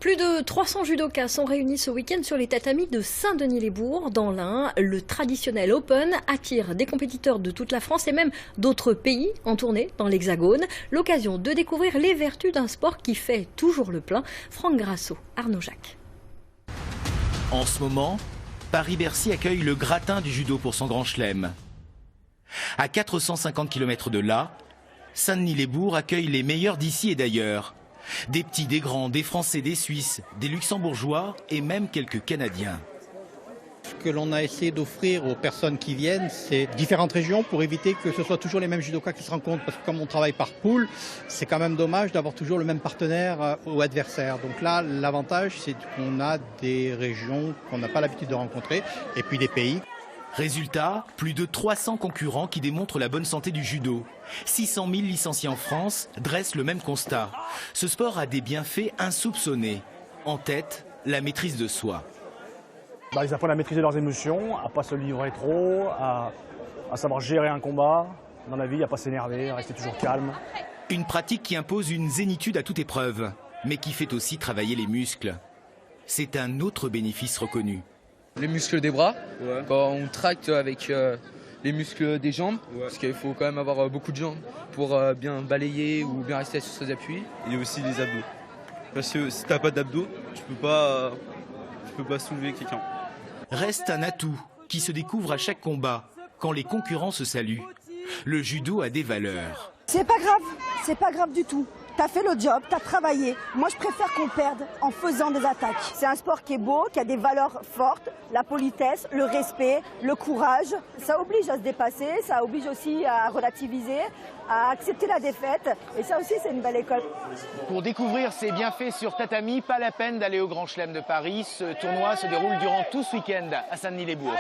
Plus de 300 judokas sont réunis ce week-end sur les tatamis de Saint-Denis-les-Bourgs. Dans l'Ain, le traditionnel Open attire des compétiteurs de toute la France et même d'autres pays en tournée dans l'Hexagone. L'occasion de découvrir les vertus d'un sport qui fait toujours le plein. Franck Grasso, Arnaud Jacques. En ce moment, Paris-Bercy accueille le gratin du judo pour son grand chelem. À 450 km de là, Saint-Denis-les-Bourgs accueille les meilleurs d'ici et d'ailleurs. Des petits, des grands, des Français, des Suisses, des Luxembourgeois et même quelques Canadiens. Ce que l'on a essayé d'offrir aux personnes qui viennent, c'est différentes régions pour éviter que ce soit toujours les mêmes judokas qui se rencontrent. Parce que comme on travaille par pool, c'est quand même dommage d'avoir toujours le même partenaire ou adversaire. Donc là, l'avantage, c'est qu'on a des régions qu'on n'a pas l'habitude de rencontrer et puis des pays. Résultat, plus de 300 concurrents qui démontrent la bonne santé du judo. 600 000 licenciés en France dressent le même constat. Ce sport a des bienfaits insoupçonnés. En tête, la maîtrise de soi. Ils apprennent à maîtriser leurs émotions, à ne pas se livrer trop, à savoir gérer un combat dans la vie, à ne pas s'énerver, à rester toujours calme. Une pratique qui impose une zénitude à toute épreuve, mais qui fait aussi travailler les muscles. C'est un autre bénéfice reconnu. Les muscles des bras, quand on tracte avec les muscles des jambes, parce qu'il faut quand même avoir beaucoup de jambes pour bien balayer ou bien rester sur ses appuis. Et aussi les abdos. Parce que si tu n'as pas d'abdos, tu peux pas soulever quelqu'un. Reste un atout qui se découvre à chaque combat, quand les concurrents se saluent. Le judo a des valeurs. C'est pas grave du tout. T'as fait le job, t'as travaillé. Moi, je préfère qu'on perde en faisant des attaques. C'est un sport qui est beau, qui a des valeurs fortes, la politesse, le respect, le courage. Ça oblige à se dépasser, ça oblige aussi à relativiser, à accepter la défaite. Et ça aussi, c'est une belle école. Pour découvrir ces bienfaits sur tatami, pas la peine d'aller au Grand Chelem de Paris. Ce tournoi se déroule durant tout ce week-end à Saint-Denis-les-Bourgs.